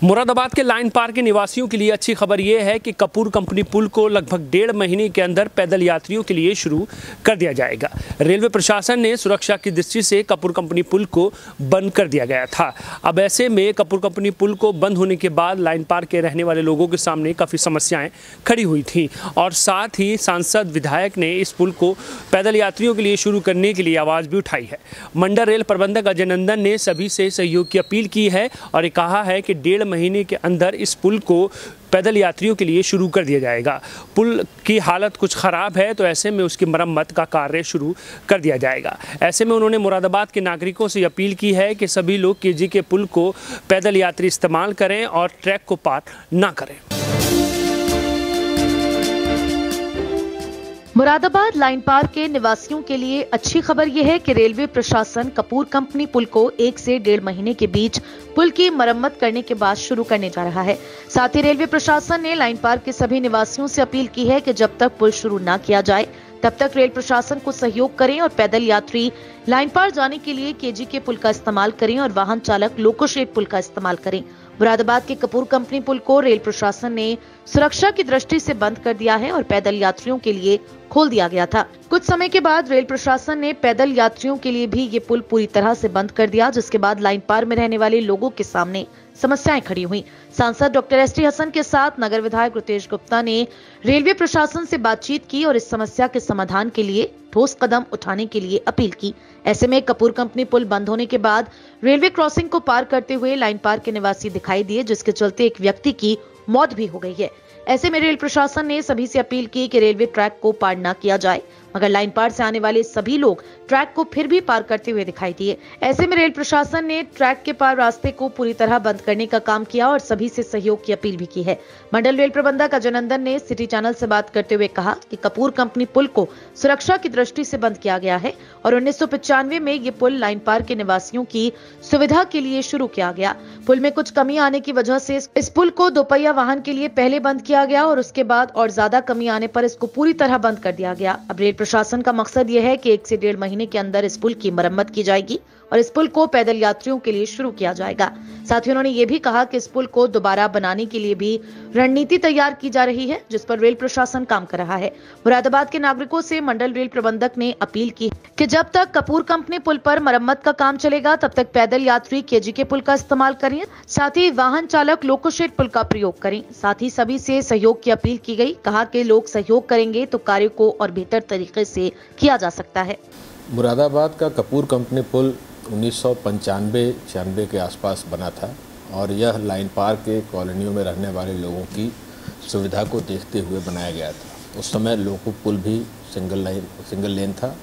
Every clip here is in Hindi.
मुरादाबाद के लाइन पार के निवासियों के लिए अच्छी खबर यह है कि कपूर कंपनी पुल को लगभग 1.5 महीने के अंदर पैदल यात्रियों के लिए शुरू कर दिया जाएगा। रेलवे प्रशासन ने सुरक्षा की दृष्टि से कपूर कंपनी पुल को बंद कर दिया गया था। अब ऐसे में कपूर कंपनी पुल को बंद होने के बाद लाइन पार के रहने वाले लोगों के सामने काफ़ी समस्याएं खड़ी हुई थी और साथ ही सांसद विधायक ने इस पुल को पैदल यात्रियों के लिए शुरू करने के लिए आवाज़ भी उठाई है। मंडल रेल प्रबंधक अजय नंदन ने सभी से सहयोग की अपील की है और ये कहा है कि 1.5 महीने के अंदर इस पुल को पैदल यात्रियों के लिए शुरू कर दिया जाएगा। पुल की हालत कुछ ख़राब है तो ऐसे में उसकी मरम्मत का कार्य शुरू कर दिया जाएगा। ऐसे में उन्होंने मुरादाबाद के नागरिकों से अपील की है कि सभी लोग केजी के पुल को पैदल यात्री इस्तेमाल करें और ट्रैक को पार ना करें। मुरादाबाद लाइन पार के निवासियों के लिए अच्छी खबर यह है कि रेलवे प्रशासन कपूर कंपनी पुल को 1 से 1.5 महीने के बीच पुल की मरम्मत करने के बाद शुरू करने जा रहा है। साथ ही रेलवे प्रशासन ने लाइन पार के सभी निवासियों से अपील की है कि जब तक पुल शुरू न किया जाए तब तक रेल प्रशासन को सहयोग करें और पैदल यात्री लाइन पार जाने के लिए केजी के पुल का इस्तेमाल करें और वाहन चालक लोको शेड पुल का इस्तेमाल करें। मुरादाबाद के कपूर कंपनी पुल को रेल प्रशासन ने सुरक्षा की दृष्टि से बंद कर दिया है और पैदल यात्रियों के लिए खोल दिया गया था। कुछ समय के बाद रेल प्रशासन ने पैदल यात्रियों के लिए भी ये पुल पूरी तरह से बंद कर दिया, जिसके बाद लाइन पार में रहने वाले लोगों के सामने समस्याएं खड़ी हुई। सांसद डॉक्टर एस टी हसन के साथ नगर विधायक रितेश गुप्ता ने रेलवे प्रशासन से बातचीत की और इस समस्या के समाधान के लिए ठोस कदम उठाने के लिए अपील की। ऐसे में कपूर कंपनी पुल बंद होने के बाद रेलवे क्रॉसिंग को पार करते हुए लाइन पार के निवासी दिखाई दिए, जिसके चलते एक व्यक्ति की मौत भी हो गई है। ऐसे में रेल प्रशासन ने सभी से अपील की कि रेलवे ट्रैक को पार न किया जाए, मगर लाइन पार से आने वाले सभी लोग ट्रैक को फिर भी पार करते हुए दिखाई दिए। ऐसे में रेल प्रशासन ने ट्रैक के पार रास्ते को पूरी तरह बंद करने का काम किया और सभी से सहयोग की अपील भी की है। मंडल रेल प्रबंधक अजय नंदन ने सिटी चैनल से बात करते हुए कहा कि कपूर कंपनी पुल को सुरक्षा की दृष्टि से बंद किया गया है और 1995 में ये पुल लाइन पार के निवासियों की सुविधा के लिए शुरू किया गया। पुल में कुछ कमी आने की वजह से इस पुल को दोपहिया वाहन के लिए पहले बंद किया गया और उसके बाद और ज्यादा कमी आने पर इसको पूरी तरह बंद कर दिया गया। अब रेल प्रशासन का मकसद यह है कि 1 से 1.5 महीने के अंदर इस पुल की मरम्मत की जाएगी और इस पुल को पैदल यात्रियों के लिए शुरू किया जाएगा। साथ ही उन्होंने ये भी कहा कि इस पुल को दोबारा बनाने के लिए भी रणनीति तैयार की जा रही है, जिस पर रेल प्रशासन काम कर रहा है। मुरादाबाद के नागरिकों से मंडल रेल प्रबंधक ने अपील की कि जब तक कपूर कंपनी पुल पर मरम्मत का काम चलेगा तब तक पैदल यात्री केजी के पुल का इस्तेमाल करें, साथ ही वाहन चालक लोको शेड पुल का प्रयोग करें। साथ ही सभी से सहयोग की अपील की गई। कहा कि लोग सहयोग करेंगे तो कार्य को और बेहतर तरीके से किया जा सकता है। मुरादाबाद का कपूर कंपनी पुल 1995-96 के आसपास बना था और यह लाइन पार के कॉलोनियों में रहने वाले लोगों की सुविधा को देखते हुए बनाया गया था। उस समय लोको पुल भी सिंगल लेन था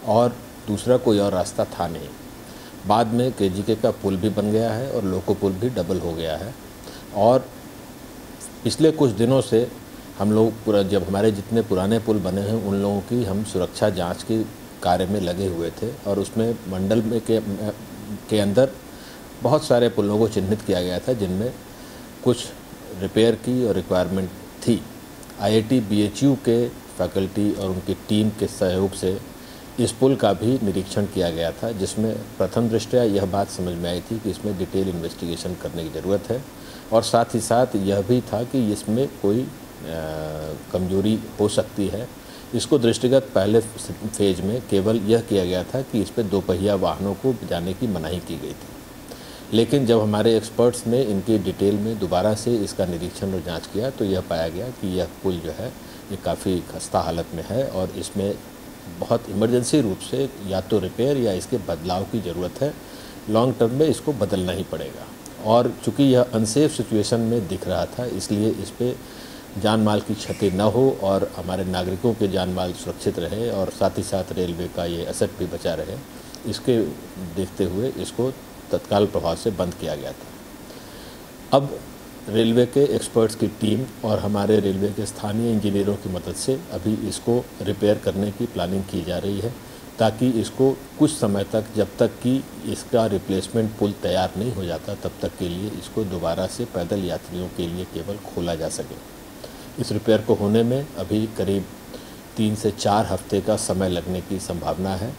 और दूसरा कोई और रास्ता था नहीं। बाद में केजीके का पुल भी बन गया है और लोको पुल भी डबल हो गया है। और पिछले कुछ दिनों से हम लोग जब हमारे जितने पुराने पुल बने हैं उन लोगों की हम सुरक्षा जांच के कार्य में लगे हुए थे और उसमें मंडल में के अंदर बहुत सारे पुलों को चिन्हित किया गया था जिनमें कुछ रिपेयर की और रिक्वायरमेंट थी। आईआईटी बीएचयू के फैकल्टी और उनकी टीम के सहयोग से इस पुल का भी निरीक्षण किया गया था, जिसमें प्रथम दृष्टया यह बात समझ में आई थी कि इसमें डिटेल इन्वेस्टिगेशन करने की ज़रूरत है और साथ ही साथ यह भी था कि इसमें कोई कमजोरी हो सकती है। इसको दृष्टिगत पहले फेज में केवल यह किया गया था कि इस पर दोपहिया वाहनों को जाने की मनाही की गई थी, लेकिन जब हमारे एक्सपर्ट्स ने इनकी डिटेल में दोबारा से इसका निरीक्षण और जांच किया तो यह पाया गया कि यह पुल जो है ये काफ़ी खस्ता हालत में है और इसमें बहुत इमरजेंसी रूप से या तो रिपेयर या इसके बदलाव की ज़रूरत है। लॉन्ग टर्म में इसको बदलना ही पड़ेगा और चूँकि यह अनसेफ सिचुएशन में दिख रहा था इसलिए इस पर जान माल की क्षति न हो और हमारे नागरिकों के जान माल सुरक्षित रहे और साथ ही साथ रेलवे का ये एसेट भी बचा रहे, इसके देखते हुए इसको तत्काल प्रभाव से बंद किया गया था। अब रेलवे के एक्सपर्ट्स की टीम और हमारे रेलवे के स्थानीय इंजीनियरों की मदद से अभी इसको रिपेयर करने की प्लानिंग की जा रही है ताकि इसको कुछ समय तक, जब तक कि इसका रिप्लेसमेंट पुल तैयार नहीं हो जाता, तब तक के लिए इसको दोबारा से पैदल यात्रियों के लिए केवल खोला जा सके। इस रिपेयर को होने में अभी करीब 3 से 4 हफ्ते का समय लगने की संभावना है।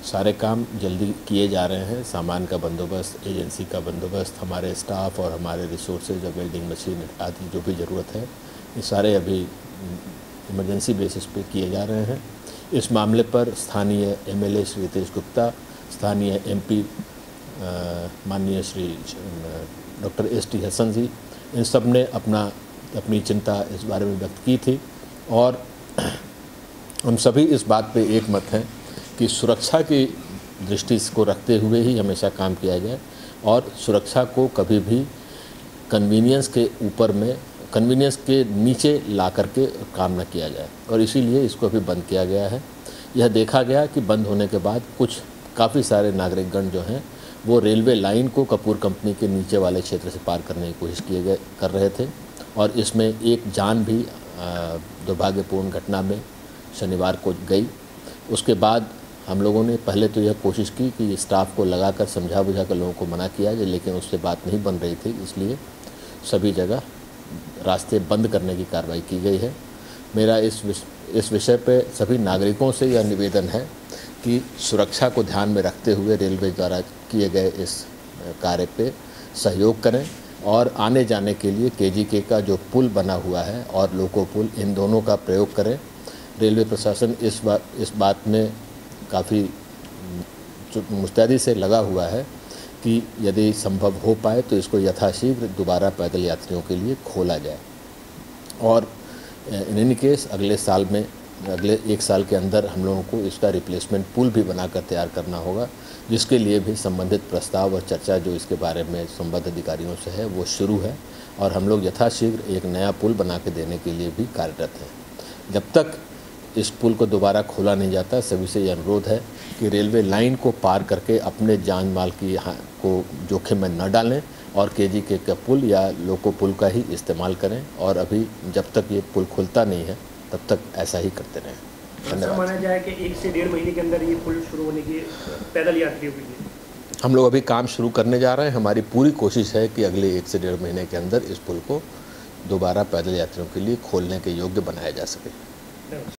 सारे काम जल्दी किए जा रहे हैं। सामान का बंदोबस्त, एजेंसी का बंदोबस्त, हमारे स्टाफ और हमारे रिसोर्सेज, वेल्डिंग मशीन आदि जो भी ज़रूरत है, ये सारे अभी इमरजेंसी बेसिस पे किए जा रहे हैं। इस मामले पर स्थानीय एमएलए श्री रितेश गुप्ता, स्थानीय एमपी माननीय श्री डॉक्टर एसटी हसन जी, इन सब ने अपनी चिंता इस बारे में व्यक्त की थी और हम सभी इस बात पे एक मत हैं कि सुरक्षा की दृष्टि को रखते हुए ही हमेशा काम किया जाए और सुरक्षा को कभी भी कन्वीनियंस के नीचे ला करके काम न किया जाए और इसीलिए इसको अभी बंद किया गया है। यह देखा गया कि बंद होने के बाद काफ़ी सारे नागरिकगण जो हैं वो रेलवे लाइन को कपूर कंपनी के नीचे वाले क्षेत्र से पार करने की कोशिश कर रहे थे और इसमें एक जान भी दुर्भाग्यपूर्ण घटना में शनिवार को गई। उसके बाद हम लोगों ने पहले तो यह कोशिश की कि स्टाफ को लगाकर समझा बुझा कर लोगों को मना किया जाए, लेकिन उससे बात नहीं बन रही थी, इसलिए सभी जगह रास्ते बंद करने की कार्रवाई की गई है। मेरा इस विषय पे सभी नागरिकों से यह निवेदन है कि सुरक्षा को ध्यान में रखते हुए रेलवे द्वारा किए गए इस कार्य पे सहयोग करें और आने जाने के लिए केजीके का जो पुल बना हुआ है और लोको पुल, इन दोनों का प्रयोग करें। रेलवे प्रशासन इस बात में काफ़ी मुस्तैदी से लगा हुआ है कि यदि संभव हो पाए तो इसको यथाशीघ्र दोबारा पैदल यात्रियों के लिए खोला जाए और इन एनी केस अगले एक साल के अंदर हम लोगों को इसका रिप्लेसमेंट पुल भी बनाकर तैयार करना होगा, जिसके लिए भी संबंधित प्रस्ताव और चर्चा जो इसके बारे में संबद्ध अधिकारियों से है वो शुरू है और हम लोग यथाशीघ्र एक नया पुल बना के देने के लिए भी कार्यरत हैं। जब तक इस पुल को दोबारा खोला नहीं जाता, सभी से ये अनुरोध है कि रेलवे लाइन को पार करके अपने जान माल को जोखिम में न डालें और केजीके का पुल या लोको पुल का ही इस्तेमाल करें और अभी जब तक ये पुल खुलता नहीं है तब तक ऐसा ही करते रहें। धन्यवाद। माना जाए कि 1 से 1.5 महीने के अंदर ये पुल शुरू होने की पैदल यात्रियों के लिए हम लोग अभी काम शुरू करने जा रहे हैं। हमारी पूरी कोशिश है कि अगले 1 से 1.5 महीने के अंदर इस पुल को दोबारा पैदल यात्रियों के लिए खोलने के योग्य बनाया जा सके।